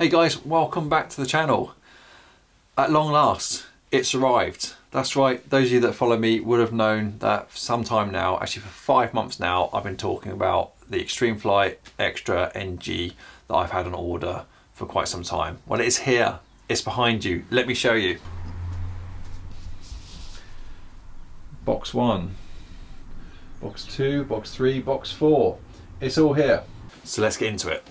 Hey guys, welcome back to the channel. At long last, it's arrived. That's right, those of you that follow me would have known that for some time now, actually for 5 months now, I've been talking about the Extreme Flight Extra NG that I've had on order for quite some time. Well, it's here, it's behind you. Let me show you. Box 1, box 2, box 3, box 4. It's all here. So let's get into it.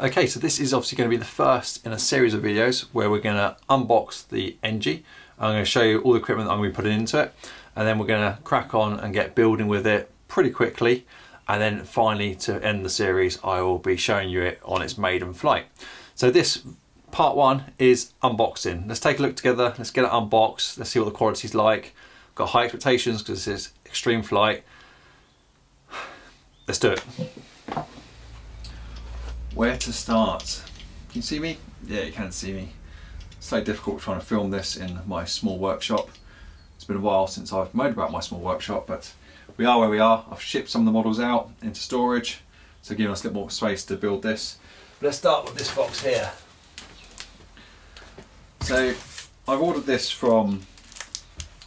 Okay, so this is obviously going to be the first in a series of videos where we're going to unbox the NG. I'm going to show you all the equipment that I'm going to be putting into it, and then we're going to crack on and get building with it pretty quickly, and then finally to end the series I will be showing you it on its maiden flight. So this part 1 is unboxing. Let's take a look together, let's get it unboxed, let's see what the quality's like. Got high expectations because this is Extreme Flight. Let's do it. Where to start? Can you see me? Yeah, you can see me. It's so difficult trying to film this in my small workshop. It's been a while since I've moaned about my small workshop, but we are where we are. I've shipped some of the models out into storage, so giving us a little more space to build this. But let's start with this box here. So I've ordered this from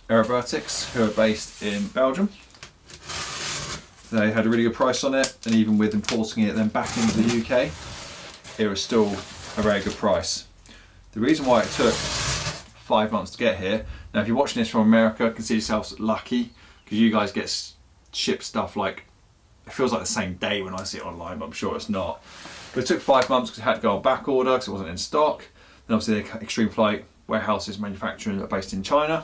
Graphix, who are based in Belgium. They had a really good price on it, and even with importing it then back into the UK, it was still a very good price. The reason why it took 5 months to get here, now if you're watching this from America, consider yourselves lucky, because you guys get shipped stuff like, it feels like the same day when I see it online, but I'm sure it's not. But it took 5 months because it had to go on back order because it wasn't in stock. Then obviously the Extreme Flight warehouses manufacturing are based in China,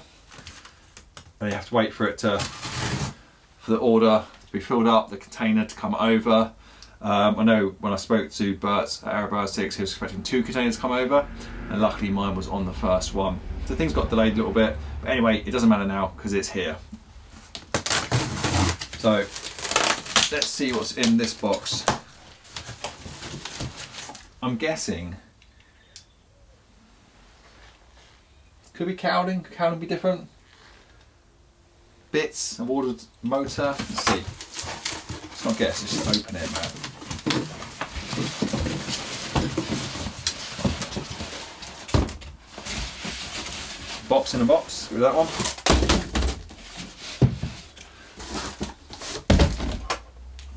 and you have to wait for it to, for the order to be filled up, the container to come over. I know when I spoke to Bert at Graphix, he was expecting 2 containers to come over, and luckily mine was on the first one. So things got delayed a little bit, but anyway, it doesn't matter now because it's here. So let's see what's in this box. I'm guessing could be cowling. Could cowling be different? Bits. I've ordered motor. Let's see. Let's not guess. Let's just open it, man. Box in a box. With that one.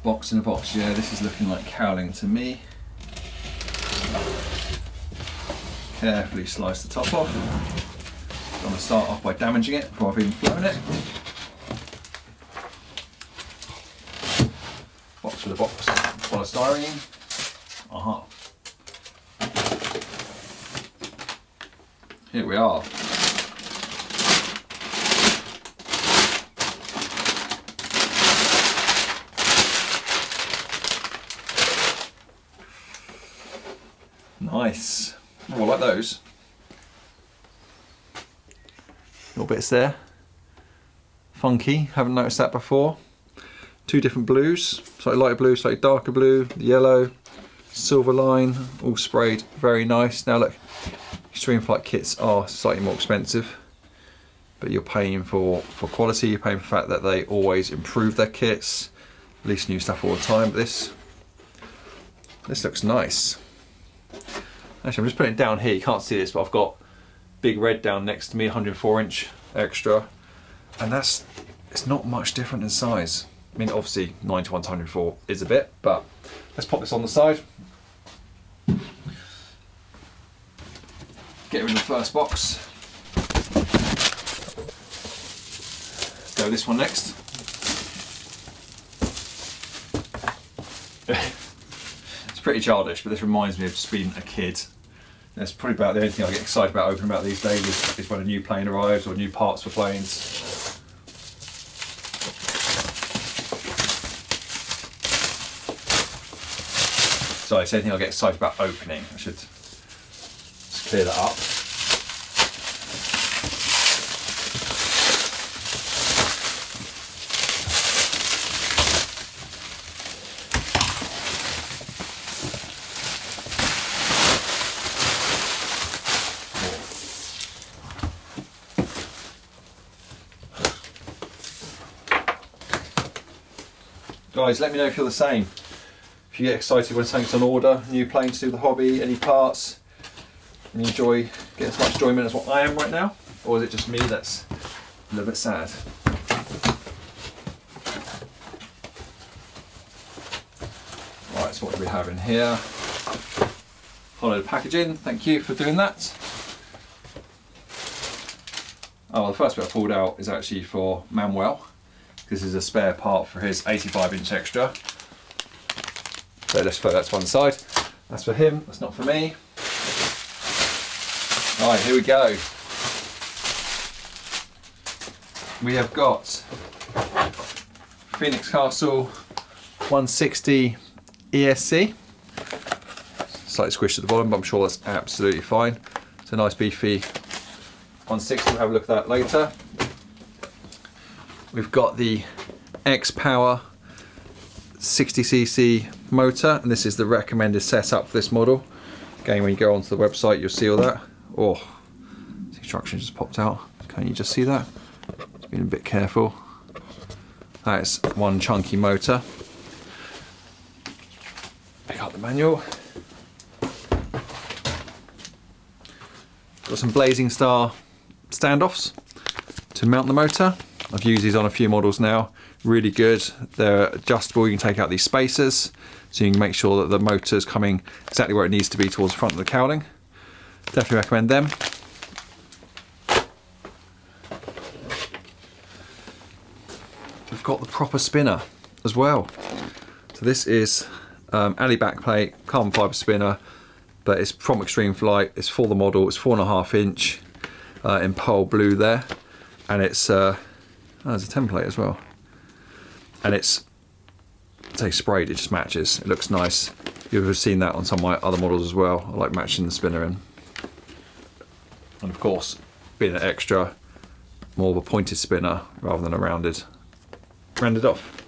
Box in a box. Yeah, this is looking like cowling to me. Carefully slice the top off. I'm going to start off by damaging it before I've even flown it. Box with a box, polystyrene. Aha. Here we are. Nice. Oh, I like those. Little bits there. Funky, haven't noticed that before. 2 different blues, slightly lighter blue, slightly darker blue, the yellow, silver line, all sprayed, very nice. Now look, Extreme Flight kits are slightly more expensive, but you're paying for quality, you're paying for the fact that they always improve their kits, release new stuff all the time. But this looks nice. Actually, I'm just putting it down here, you can't see this, but I've got big red down next to me, 104-inch extra, and it's not much different in size. I mean, obviously 91 to 104 is a bit, but let's pop this on the side. Get rid of the first box. Go this one next. It's pretty childish, but this reminds me of just being a kid. That's probably about the only thing I get excited about opening about these days is when a new plane arrives or new parts for planes. So it's anything I get excited about opening. I should just clear that up. Guys, let me know if you're the same. If you get excited when something's on order, new plane to do the hobby, any parts, and you enjoy, get as much enjoyment as what I am right now, or is it just me that's a little bit sad? Right, so what do we have in here? Hollowed packaging, thank you for doing that. Oh, well, the first bit I pulled out is actually for Manuel. This is a spare part for his 85-inch extra. So let's throw that to one side. That's for him, that's not for me. Right, here we go. We have got Phoenix Castle 160 ESC. Slightly squished at the bottom, but I'm sure that's absolutely fine. It's a nice beefy 160, we'll have a look at that later. We've got the XPWR 60cc motor, and this is the recommended setup for this model. Again, when you go onto the website, you'll see all that. Oh, the instruction just popped out. Can you just see that? Just being a bit careful. That is one chunky motor. Pick up the manual. Got some Blazing Star standoffs to mount the motor. I've used these on a few models now. Really good. They're adjustable. You can take out these spacers so you can make sure that the motor is coming exactly where it needs to be towards the front of the cowling. Definitely recommend them. We've got the proper spinner as well. So this is alley backplate, carbon fibre spinner, but it's from Extreme Flight. It's for the model. It's 4.5 inch in pearl blue there, and it's there's a template as well, and it's, say, sprayed. It just matches. It looks nice. You've ever seen that on some of my other models as well. I like matching the spinner in. And of course, being an extra, more of a pointed spinner rather than a rounded off.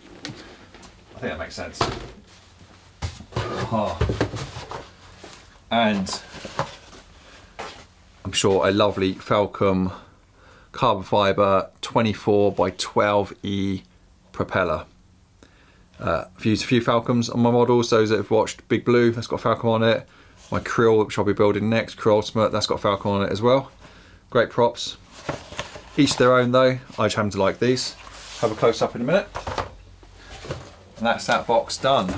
I think that makes sense. And I'm sure a lovely Falcon carbon fibre 24x12E propeller. I've used a few Falcons on my models. Those that have watched Big Blue, that's got Falcon on it. My Krill, which I'll be building next, Krill Ultimate, that's got Falcon on it as well. Great props. Each their own though. I just happen to like these. Have a close up in a minute. And that's that box done.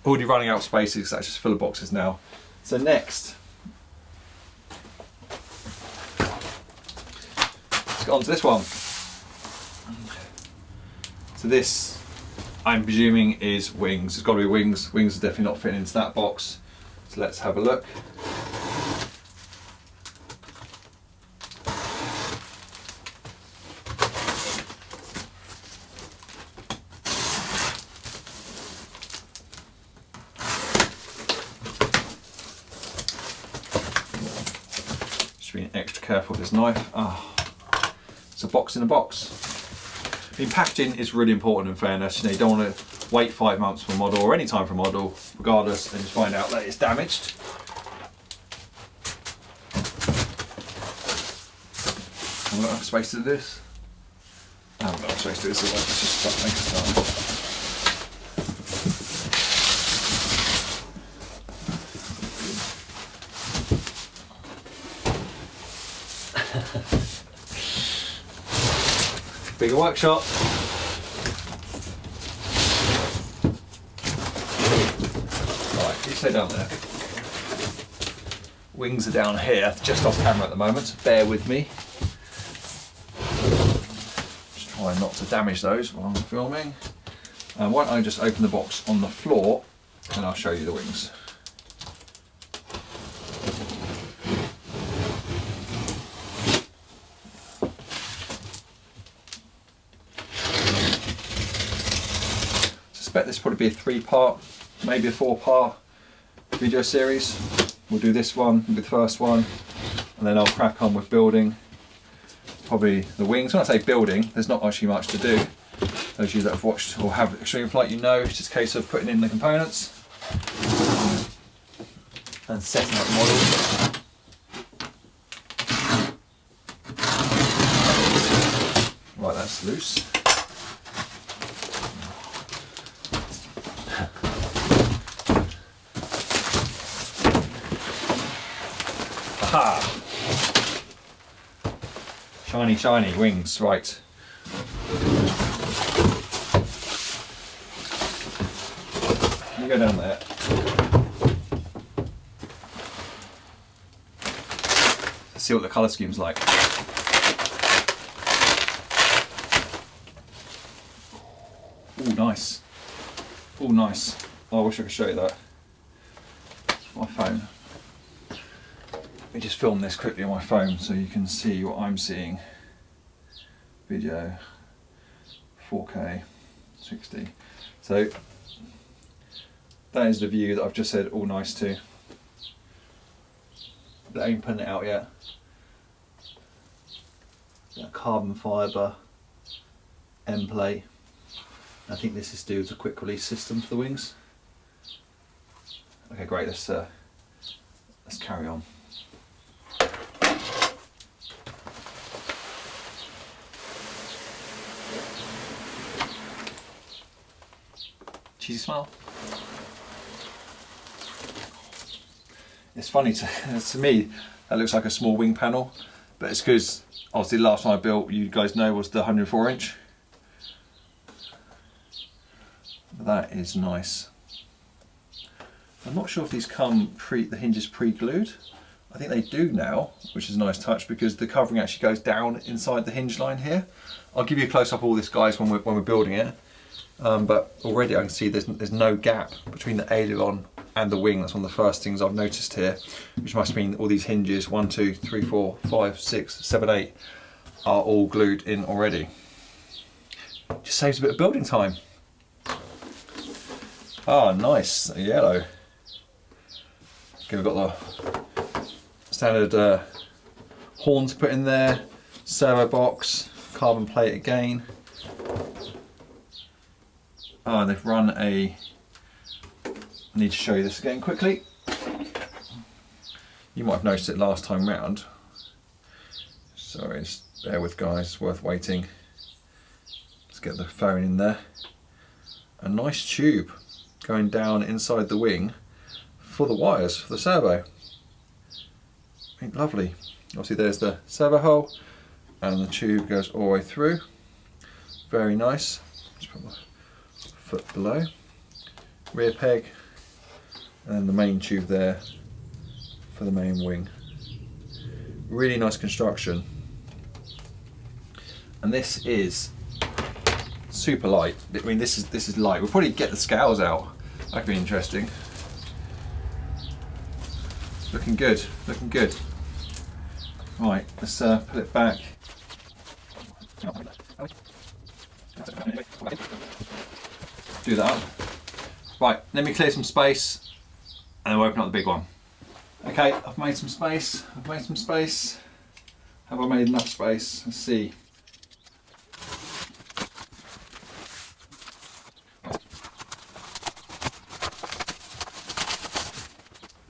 Already running out of spaces, that's just full of boxes now. So next, let's get on to this one. So this, I'm presuming, is wings. It's got to be wings. Wings are definitely not fitting into that box. So let's have a look. Just being extra careful with this knife. Oh, it's a box in a box. I mean, packaging is really important in fairness. You know, you don't want to wait 5 months for a model or any time for a model, regardless, and just find out that it's damaged. Have I got enough space to do this? I haven't got enough space to do this, so let's just start making a start. Bigger workshop. Right, you stay down there. Wings are down here, just off camera at the moment, so bear with me. Just try not to damage those while I'm filming. Why don't I just open the box on the floor and I'll show you the wings. This will probably be a 3-part, maybe a 4-part video series. We'll do this one, the first one, and then I'll crack on with building probably the wings. When I say building, there's not actually much to do. Those of you that have watched or have Extreme Flight, you know, it's just a case of putting in the components and setting up the model. Right, that's loose. Ha! Shiny, shiny wings, right. You go down there. Let's see what the colour scheme's like. Oh, nice. Oh, nice. Oh, I wish I could show you that. My phone. Let me just film this quickly on my phone so you can see what I'm seeing. Video, 4K, 60. So that is the view that I've just said all nice to. But I ain't putting it out yet. That carbon fibre end plate. I think this is due to a quick release system for the wings. Okay, great. Let's carry on. Cheesy smell. It's funny to me. That looks like a small wing panel, but it's because obviously the last one I built, you guys know, was the 104 inch. That is nice. I'm not sure if these come the hinges pre-glued. I think they do now, which is a nice touch because the covering actually goes down inside the hinge line here. I'll give you a close up of all this, guys, when we're building it. But already I can see there's no gap between the aileron and the wing. That's one of the first things I've noticed here, which must mean all these hinges, 1, 2, 3, 4, 5, 6, 7, 8, are all glued in already. Just saves a bit of building time. Ah, nice, yellow. Okay, we've got the standard horns put in there, servo box, carbon plate again. Ah, they've run I need to show you this again quickly. You might have noticed it last time round. Sorry, just bear with, guys, it's worth waiting. Let's get the phone in there. A nice tube going down inside the wing for the wires for the servo. I think lovely. Obviously there's the servo hole and the tube goes all the way through. Very nice. Just put my foot below. Rear peg and then the main tube there for the main wing. Really nice construction. And this is super light. I mean, this is light. We'll probably get the scales out. That could be interesting. Looking good, looking good. Right, let's put it back. Do that up. Right, let me clear some space and then we'll open up the big one. Okay, I've made some space. Have I made enough space? Let's see.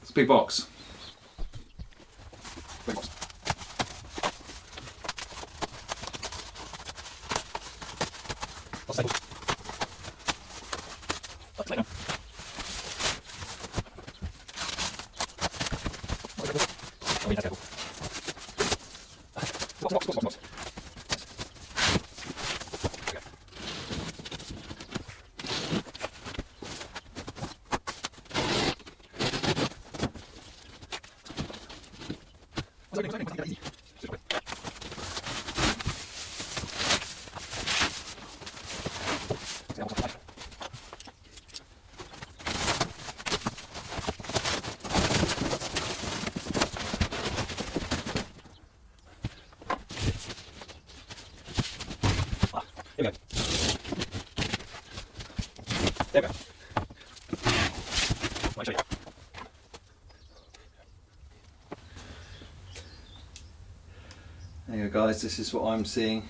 It's a big box. Big box. There we go. I'll show you. There you go, guys, this is what I'm seeing.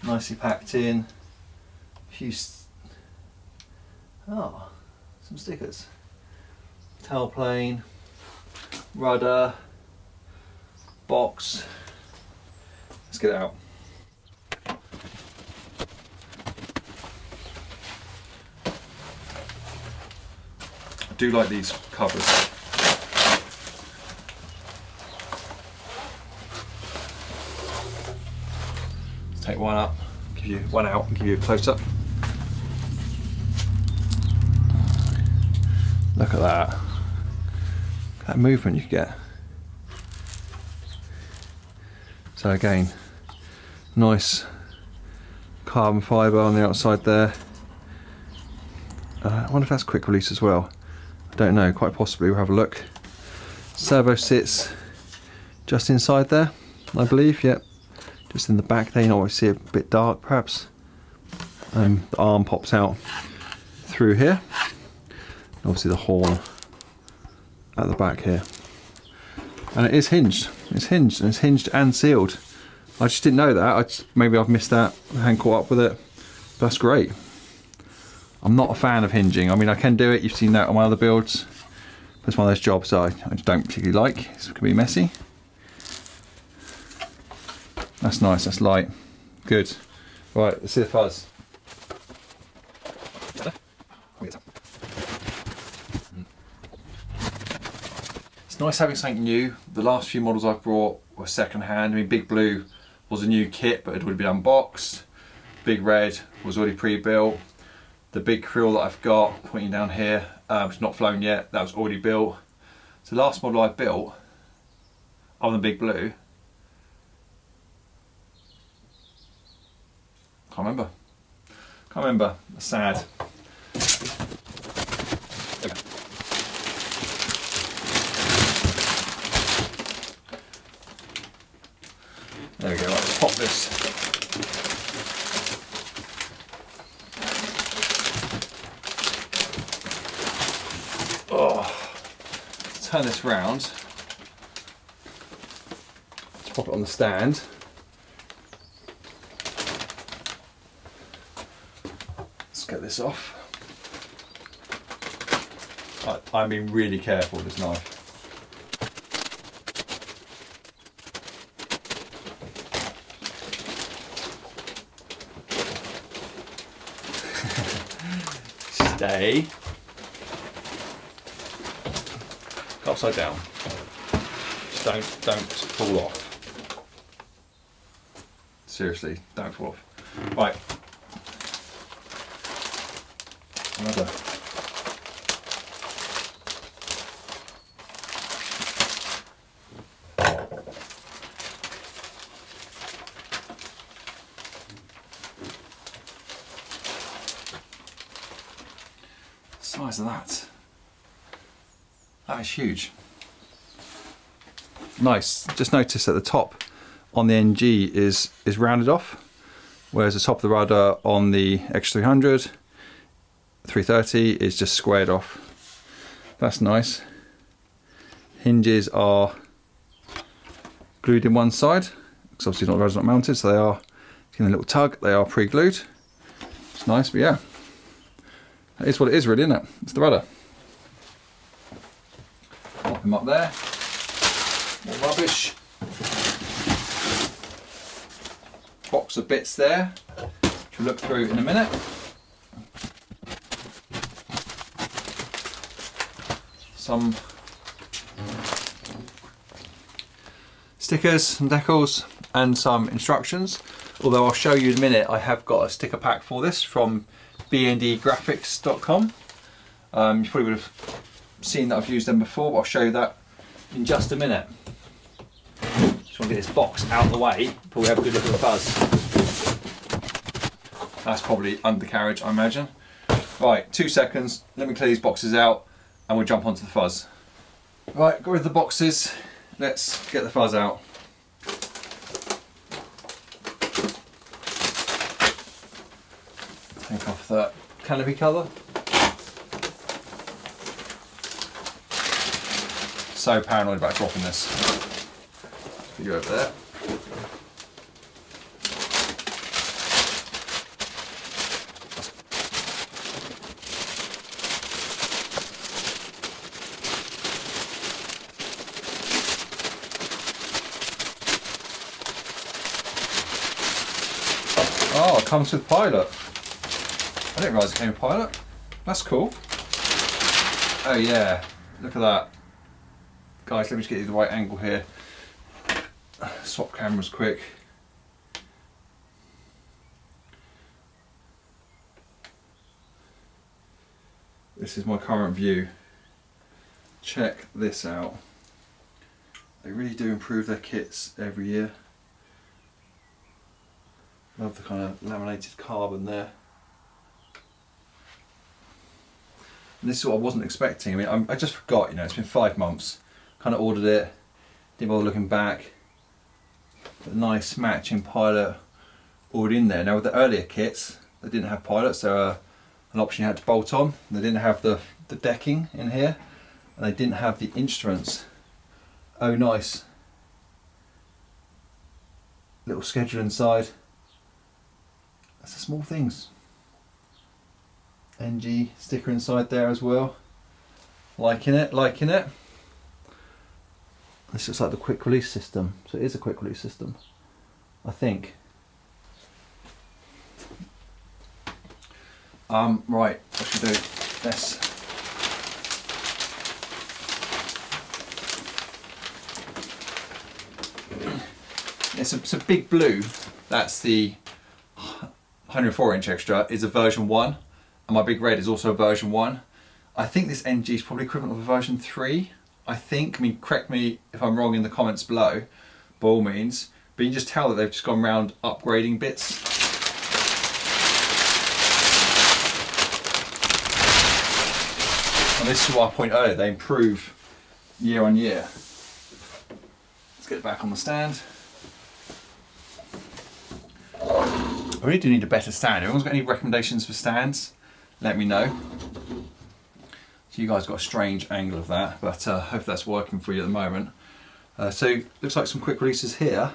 Nicely packed in. Some stickers. Tailplane, rudder, box. Let's get it out. I do like these covers. get one up, give you one out and give you a close up. Look at that. That movement you get. So again, nice carbon fibre on the outside there. I wonder if that's quick release as well. I don't know, quite possibly, we'll have a look. Servo sits just inside there, I believe, yep. Just in the back there, you know, I see it a bit dark perhaps. The arm pops out through here. Obviously the horn at the back here. And it is hinged. It's hinged, and it's hinged and sealed. I just didn't know that. Maybe I've missed that. I hadn't caught up with it. But that's great. I'm not a fan of hinging. I mean, I can do it. You've seen that on my other builds. But it's one of those jobs that I don't particularly like. It's going to be messy. That's nice. That's light. Good. Right, let's see the fuzz. It's nice having something new. The last few models I've brought were second hand. I mean, Big Blue was a new kit, but it would have been unboxed. Big Red was already pre-built. The big krill that I've got pointing down here, it's not flown yet, that was already built. So the last model I built, other than Big Blue, can't remember, that's sad. There we go, right, let's pop this. Turn this round. Let's pop it on the stand. Let's get this off. I'm being really careful with this knife. Stay. Upside down. Just don't fall off. Seriously, don't fall off. Right. Another. The size of that. That is huge. Nice. Just notice that the top on the NG is rounded off, whereas the top of the rudder on the X300, 330 is just squared off. That's nice. Hinges are glued in one side, because obviously the rudder's not mounted, so they are getting a little tug. They are pre-glued. It's nice, but yeah, that is what it is, really, isn't it? It's the rudder. Pop him up there. More rubbish. Box of bits there, which we'll look through in a minute. Some stickers, some decals, and some instructions. Although I'll show you in a minute, I have got a sticker pack for this from B&E Graphix.com. You probably would have seen that I've used them before, but I'll show you that in just a minute. Just want to get this box out of the way before we have a good look at the fuzz. That's probably undercarriage, I imagine. Right, 2 seconds, let me clear these boxes out and we'll jump onto the fuzz. Right, got rid of the boxes, let's get the fuzz out. Take off that canopy cover. So paranoid about dropping this. Put you over there. Oh, it comes with pilot. I didn't realise it came with pilot. That's cool. Oh yeah, look at that. Guys, let me just get you the right angle here. Swap cameras quick. This is my current view. Check this out. They really do improve their kits every year. Love the kind of laminated carbon there. And this is what I wasn't expecting. I mean, I just forgot, you know, it's been 5 months. Kind of ordered it, didn't bother looking back. But a nice matching pilot already in there. Now with the earlier kits, they didn't have pilots. They were an option you had to bolt on. They didn't have the decking in here, and they didn't have the instruments. Oh nice. Little schedule inside. That's the small things. NG sticker inside there as well. Liking it, liking it. This looks like the quick release system. So it is a quick release system, I think. Right, what should we do? This. It's a big blue. That's the 104-inch extra. Is a version 1, and my big red is also a version 1. I think this NG is probably equivalent of a version 3. I think. I mean, correct me if I'm wrong in the comments below, by all means. But you can just tell that they've just gone around upgrading bits. And this is what I pointed earlier, they improve year on year. Let's get it back on the stand. I really do need a better stand. If anyone's got any recommendations for stands, let me know. So you guys got a strange angle of that, but hope that's working for you at the moment. So looks like some quick releases here.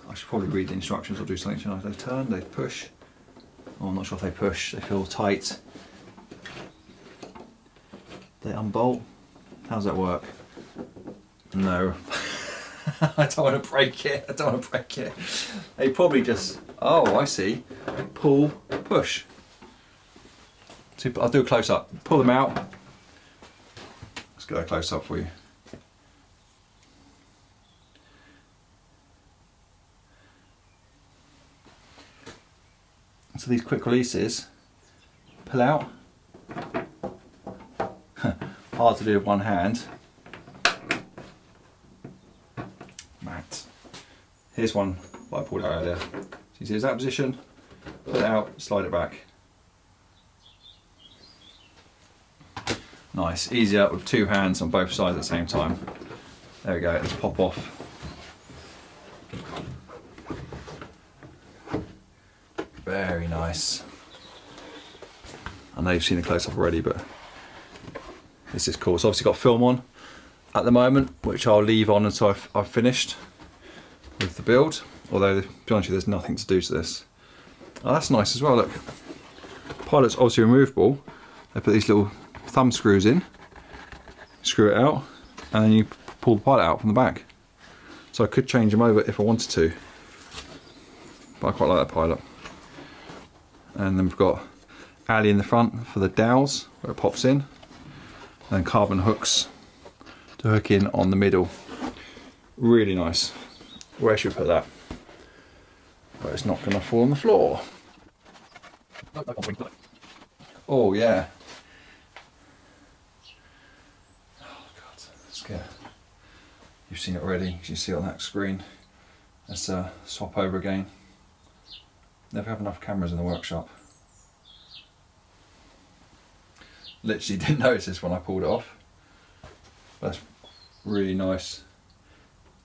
I should probably read the instructions or do something. Shouldn't I? They turn, they push. Oh, I'm not sure if they push, they feel tight. They unbolt. How does that work? No. I don't want to break it. I don't want to break it. They probably just, oh, I see. Pull, push. So I'll do a close up. Pull them out. Let's get a close up for you. So these quick releases pull out. Hard to do with one hand. Matt. Here's one that I pulled out earlier. So you see, it's that position, pull it out, slide it back. Nice, easier with 2 hands on both sides at the same time. There we go, let's pop off. Very nice. I know you've seen a close-up already, but this is cool. It's obviously got film on at the moment, which I'll leave on until I've finished with the build. Although, to be honest with you, there's nothing to do to this. Oh, that's nice as well, look. Pilot's obviously removable. They put these little thumb screws in, screw it out, and then you pull the pilot out from the back. So I could change them over if I wanted to. But I quite like that pilot. And then we've got alley in the front for the dowels, where it pops in. And carbon hooks to hook in on the middle. Really nice. Where should we put that? Where it's not going to fall on the floor. Oh yeah. Oh god, scare. You've seen it already. You can see it on that screen. Let's swap over again. Never have enough cameras in the workshop. Literally didn't notice this when I pulled it off. That's really nice.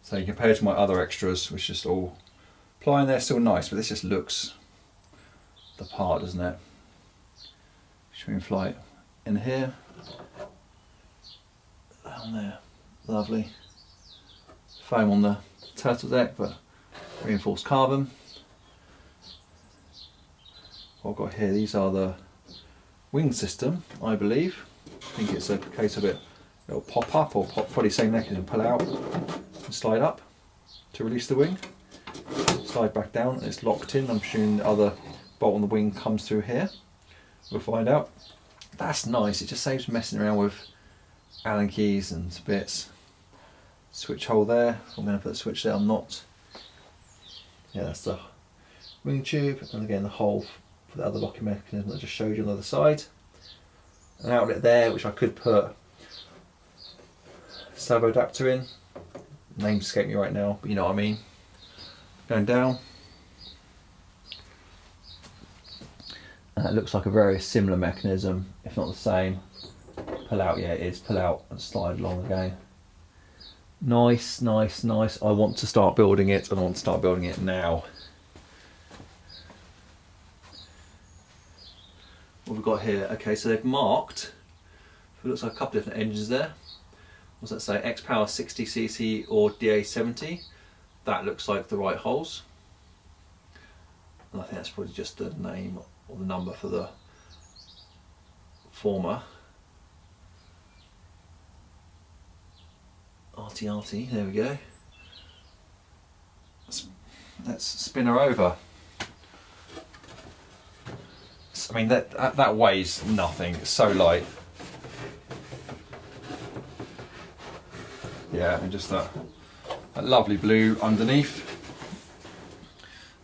So compared to my other extras, which is just all ply in there, still nice, but this just looks the part, doesn't it? Stream flight in here, down there, lovely. Foam on the turtle deck, but reinforced carbon. What I've got here, these are the wing system, I believe. I think it's a case of it'll pop up, or probably same mechanism, pull out and slide up to release the wing. Slide back down, and it's locked in. I'm assuming the other bolt on the wing comes through here. We'll find out. That's nice, it just saves messing around with Allen keys and bits. Switch hole there, I'm going to put the switch there, I'm not. Yeah, that's the wing tube, and again the hole for the other locking mechanism that I just showed you on the other side. an outlet there which I could put servo adapter in. Names escape me right now, but you know what I mean. Going down. It looks like a very similar mechanism, if not the same. Pull out, yeah it is, pull out and slide along again. Nice, nice, nice. I want to start building it, and I want to start building it now. What we've got here, okay, so they've marked, it looks like a couple of different engines there. What's that say, XPWR 60cc or DA70? That looks like the right holes. And I think that's probably just the name or the number for the former. RT, there we go. Let's spin her over. I mean, that weighs nothing, it's so light. Yeah, and just that lovely blue underneath.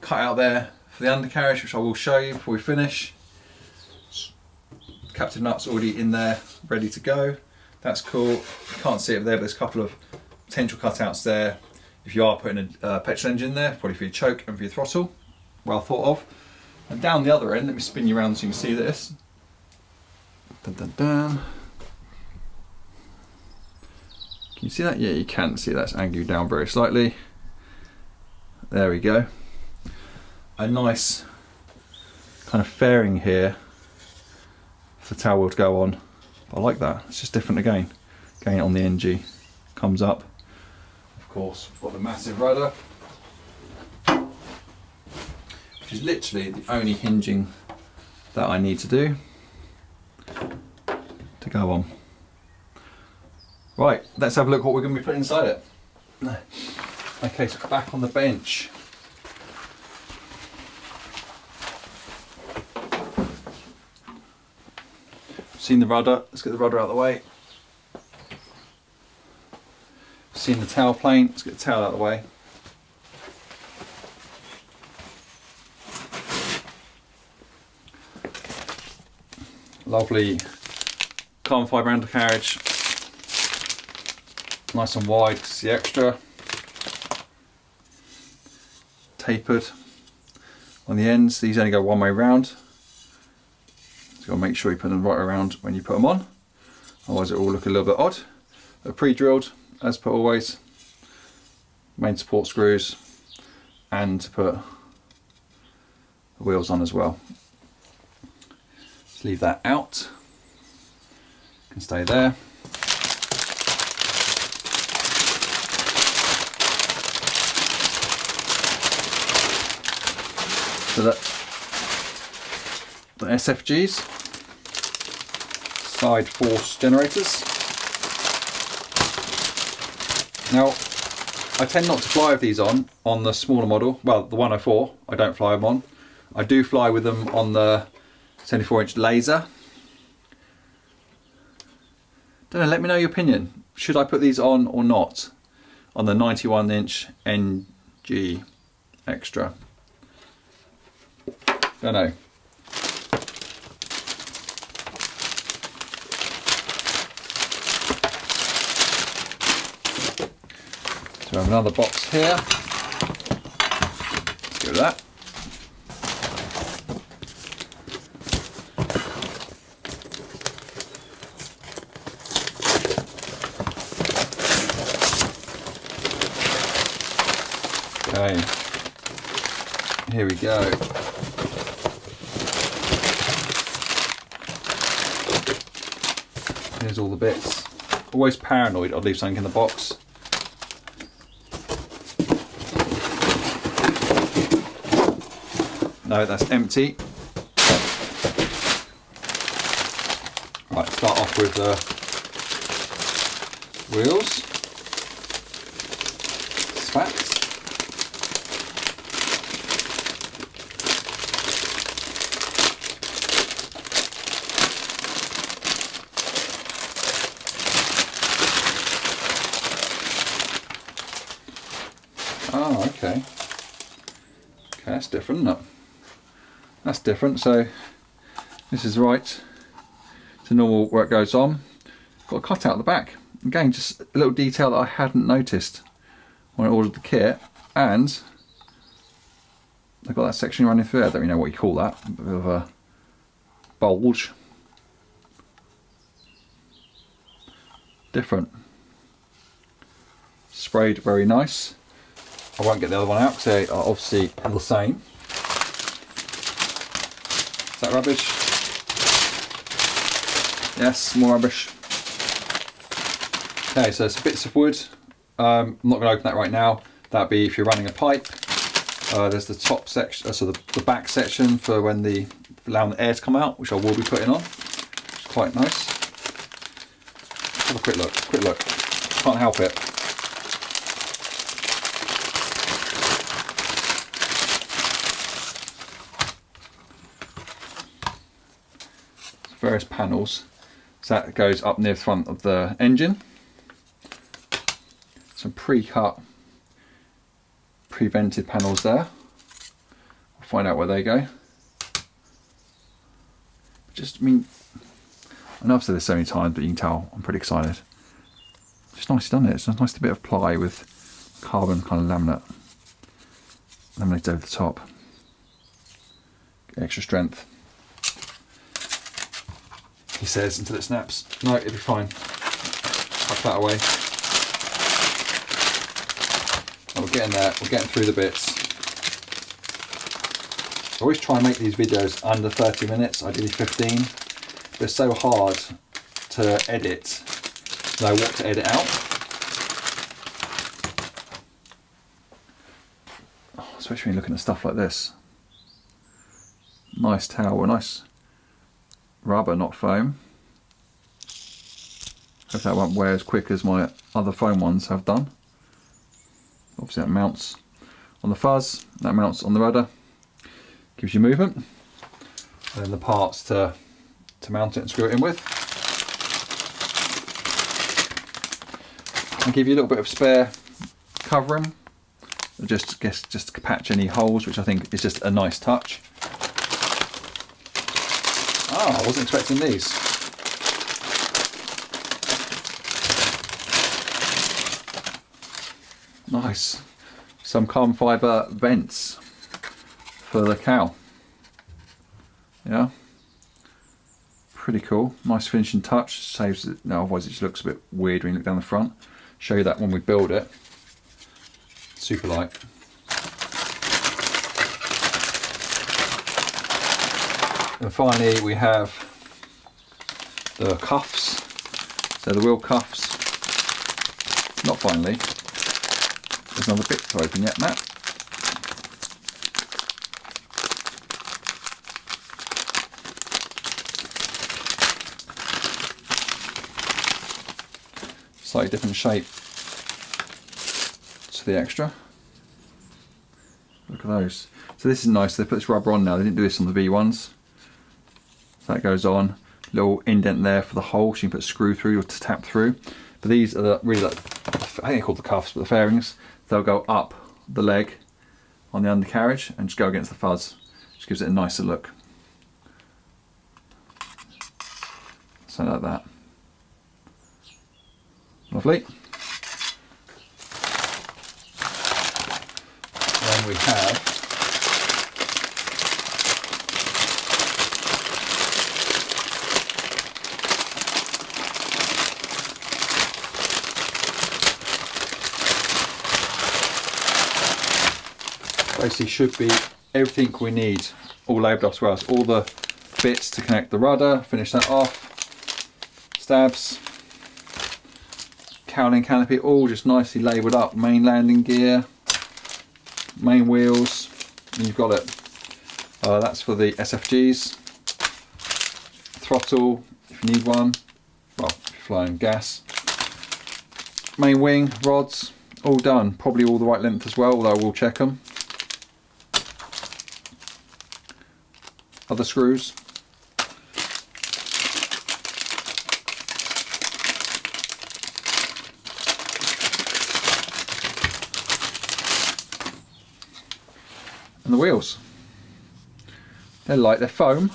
Cut out there for the undercarriage, which I will show you before we finish. Captive nuts already in there, ready to go. That's cool. You can't see it there, but there's a couple of potential cutouts there. If you are putting a petrol engine in there, probably for your choke and for your throttle. Well thought of. And down the other end, let me spin you around so you can see this. Dun, dun, dun. Can you see that? Yeah, you can see that's angled down very slightly. There we go. A nice kind of fairing here for the tail wheel to go on. I like that. It's just different again. Going on the NG comes up. Of course, we've got the massive rudder, which is literally the only hinging that I need to do to go on. Right, let's have a look at what we're going to be putting inside it. Okay, so back on the bench. Seen the rudder, let's get the rudder out of the way. Seen the tail plane, let's get the tail out of the way. Lovely carbon fibre undercarriage. Nice and wide, it's the extra. Tapered on the ends, these only go one way round. So you've got to make sure you put them right around when you put them on, otherwise it will look a little bit odd. They're pre-drilled, as per always. Main support screws, and to put the wheels on as well. Just leave that out, can stay there. So that the SFGs, side force generators. Now, I tend not to fly with these on the smaller model, well the 104, I don't fly them on. I do fly with them on the 74-inch laser. Don't know, let me know your opinion. Should I put these on or not? On the 91-inch NG Extra. Don't know. So we have another box here. Let's go with that. Okay. Here we go. Here's all the bits. Always paranoid I'd leave something in the box. No, that's empty. Right, start off with the wheels. Spats. Oh, okay. Okay, that's different, isn't it? That's different, so this is right. It's to normal where it goes on. Got a cutout at the back. Again, just a little detail that I hadn't noticed when I ordered the kit. And they've got that section running through there. I don't really know what you call that. A bit of a bulge. Different. Sprayed very nice. I won't get the other one out because they are obviously the same. Is that rubbish? Yes, more rubbish. Okay, so it's bits of wood. I'm not going to open that right now. That'd be if you're running a pipe. There's the top section, so the back section for when allowing the air to come out, which I will be putting on. It's quite nice. Have a quick look. Can't help it. Various panels. So that goes up near the front of the engine. Some pre-cut, pre-vented panels there. We'll find out where they go. Just, I mean, I know I've said this so many times, but you can tell I'm pretty excited. Just nicely done it. It's a nice bit of ply with carbon kind of laminated over the top. Get extra strength. He says until it snaps. No, it'll be fine. Tuck that away. And we're getting there. We're getting through the bits. I always try and make these videos under 30 minutes, ideally 15. But it's so hard to edit, know what to edit out. Especially when you're looking at stuff like this. Nice towel, nice rubber, not foam. Hope that won't wear as quick as my other foam ones have done. Obviously that mounts on the fuzz, that mounts on the rudder, gives you movement, and then the parts to mount it and screw it in with. I'll give you a little bit of spare covering, just to patch any holes, which I think is just a nice touch. Oh, I wasn't expecting these. Nice. Some carbon fibre vents for the cow. Yeah. Pretty cool. Nice finishing touch. Saves it. No, otherwise it just looks a bit weird when you look down the front. Show you that when we build it. Super light. And finally we have the cuffs. So the wheel cuffs. Not finally. There's another bit to open yet, Matt. Slightly different shape to the extra. Look at those. So this is nice. They put this rubber on now. They didn't do this on the V1s. So that goes on. Little indent there for the hole, so you can put a screw through or to tap through. But these are really like, I think they're called the cuffs, but the fairings. They'll go up the leg on the undercarriage and just go against the fuzz. Just gives it a nicer look. So like that. Lovely. Then we have basically should be everything we need all labelled off as well. So all the bits to connect the rudder, finish that off, stabs, cowling canopy, all just nicely labelled up. Main landing gear, main wheels, and you've got it. That's for the SFGs. Throttle, if you need one. Well, if you're flying gas. Main wing, rods, all done. Probably all the right length as well, although I will check them. Other screws. And the wheels. They're light, they're foam.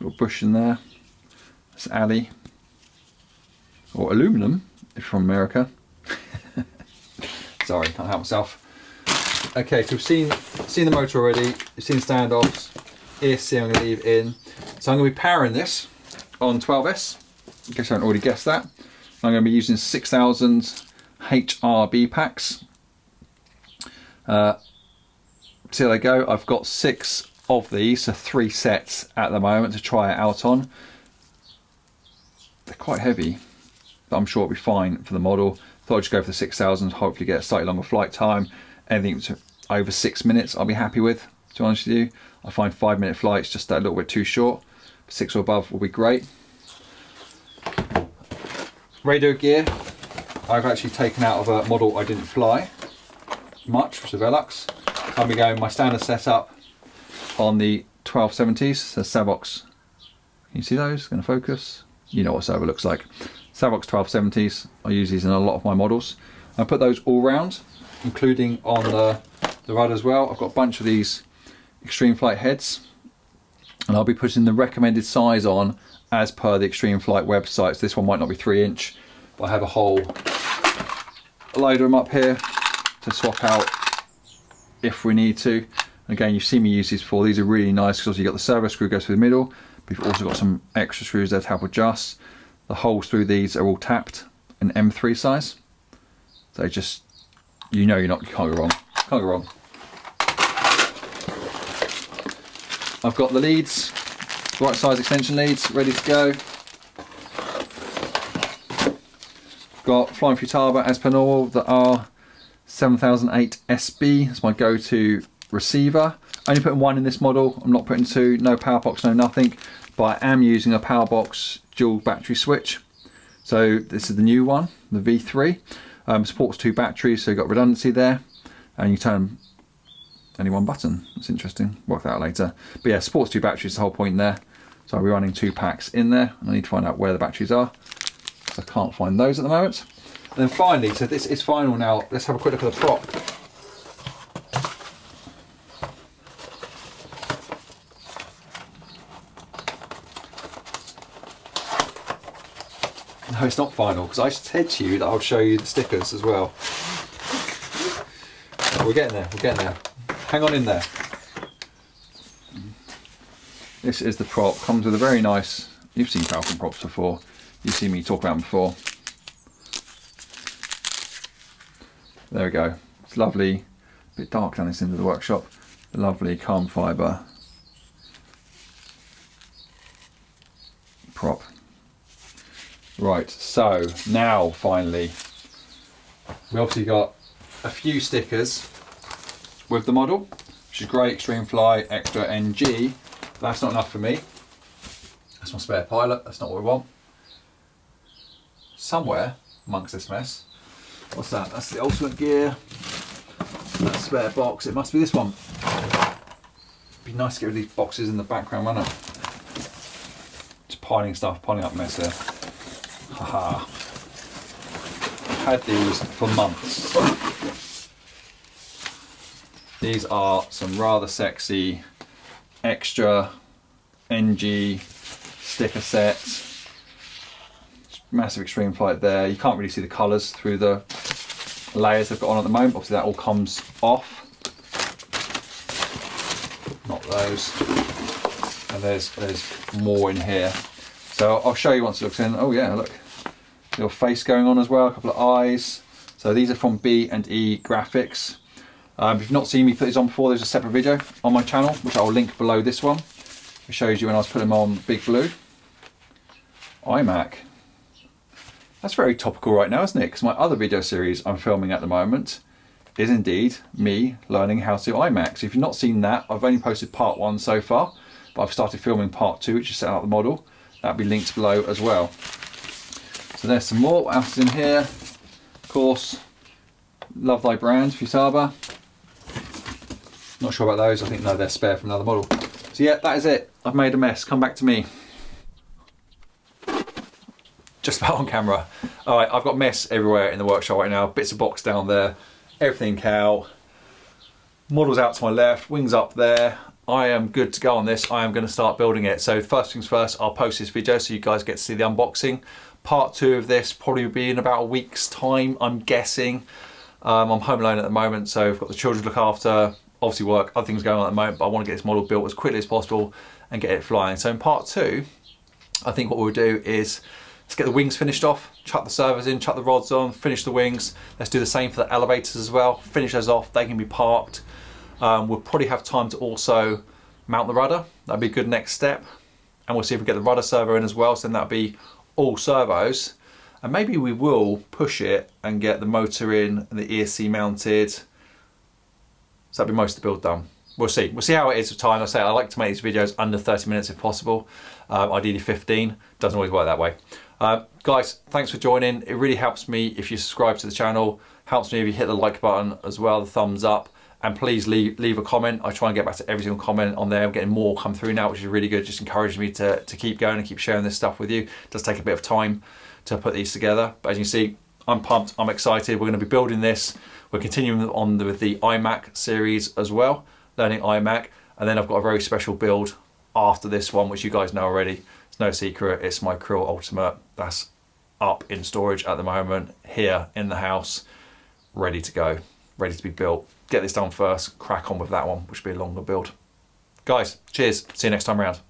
Little bush in there. That's Ali. Or aluminum, if you're from America. Sorry, can't help myself. Okay, so we've seen the motor already. You've seen standoffs. ESC I'm going to leave in. So I'm going to be powering this on 12S. In case I haven't already guessed that. I'm going to be using 6000 HRB packs. So there they go. I've got 6 of these, so 3 sets at the moment to try it out on. They're quite heavy, but I'm sure it'll be fine for the model. Thought I'd just go for the 6000, hopefully get a slightly longer flight time. Anything over 6 minutes I'll be happy with, to be honest with you. I find 5-minute flights just a little bit too short. 6 or above will be great. Radio gear, I've actually taken out of a model I didn't fly much, which is the Velux. I'll be going my standard setup on the 1270s, the Savox. Can you see those? Going to focus? You know what a servo looks like. Savox 1270s. I use these in a lot of my models. I put those all round, including on the rudder as well. I've got a bunch of these Extreme Flight heads, and I'll be putting the recommended size on as per the Extreme Flight websites. This one might not be 3-inch, but I have a whole load of them up here to swap out if we need to. Again, you've seen me use these before. These are really nice because you've got the servo screw goes through the middle, but you've also got some extra screws there to help adjust. The holes through these are all tapped in M3 size, so just, you know, you can't go wrong. Can't go wrong. I've got the leads, the right size extension leads, ready to go. I've got Flying Futaba as per normal, the R7008 SB. That's my go-to receiver. Only putting 1 in this model. I'm not putting 2. No power box, no nothing. But I am using a power box dual battery switch. So this is the new one, the V3. Supports 2 batteries, so you've got redundancy there. And you turn only 1 button. That's interesting. Work that out later. But yeah, supports 2 batteries, the whole point there. So I'll be running 2 packs in there. And I need to find out where the batteries are, because I can't find those at the moment. And then finally, so this is final now. Let's have a quick look at the prop. No, it's not final, because I said to you that I'll show you the stickers as well. We're getting there, we're getting there. Hang on in there. This is the prop. Comes with a very nice, you've seen Falcon props before. You've seen me talk about them before. There we go. It's lovely. A bit dark down this end of the workshop. The lovely carbon fibre prop. Right, so now finally, we obviously got a few stickers with the model, which is great. Extreme Fly, Extra NG. But that's not enough for me. That's my spare pilot. That's not what we want. Somewhere amongst this mess. What's that? That's the ultimate gear. That spare box. It must be this one. It'd be nice to get rid of these boxes in the background, wouldn't it? Just piling stuff, piling up mess there. Haha. I've had these for months. These are some rather sexy Extra NG sticker sets. Massive Extreme Flight there. You can't really see the colours through the layers they've got on at the moment. Obviously that all comes off. Not those. And there's more in here. So I'll show you once it looks in. Oh yeah, look. Little face going on as well, a couple of eyes. So these are from B&E Graphix. If you've not seen me put these on before, there's a separate video on my channel, which I'll link below this one. It shows you when I was putting them on Big Blue. iMac. That's very topical right now, isn't it? Because my other video series I'm filming at the moment is indeed me learning how to do iMac. So if you've not seen that, I've only posted part 1 so far, but I've started filming part 2, which is setting up the model. That'll be linked below as well. So there's some more. What else is in here? Of course, love thy brand, Futaba. Not sure about those. I think no, they're spare from another model. So yeah, that is it. I've made a mess. Come back to me. Just about on camera. All right, I've got mess everywhere in the workshop right now. Bits of box down there. Everything out. Models out to my left. Wings up there. I am good to go on this. I am going to start building it. So first things first, I'll post this video so you guys get to see the unboxing. Part 2 of this probably will be in about a week's time, I'm guessing. I'm home alone at the moment, so I've got the children to look after, obviously work, other things going on at the moment, but I want to get this model built as quickly as possible and get it flying. So in part 2, I think what we'll do is let's get the wings finished off, chuck the servos in, chuck the rods on, finish the wings. Let's do the same for the elevators as well. Finish those off, they can be parked. We'll probably have time to also mount the rudder. That'd be a good next step. And we'll see if we get the rudder servo in as well, so then that'll be all servos. And maybe we will push it and get the motor in and the ESC mounted. So that'll be most of the build done. We'll see. We'll see how it is with time. I say I like to make these videos under 30 minutes if possible. Ideally 15. Doesn't always work that way. Guys, thanks for joining. It really helps me if you subscribe to the channel. Helps me if you hit the like button as well, the thumbs up. And please leave a comment. I try and get back to every single comment on there. I'm getting more come through now, which is really good. Just encourages me to keep going and keep sharing this stuff with you. It does take a bit of time to put these together. But as you can see, I'm pumped, I'm excited. We're going to be building this. We're continuing on with the iMac series as well, learning iMac. And then I've got a very special build after this one, which you guys know already. It's no secret, it's my Krill Ultimate. That's up in storage at the moment, here in the house, ready to go, ready to be built. Get this done first, crack on with that one, which will be a longer build. Guys, cheers, see you next time around.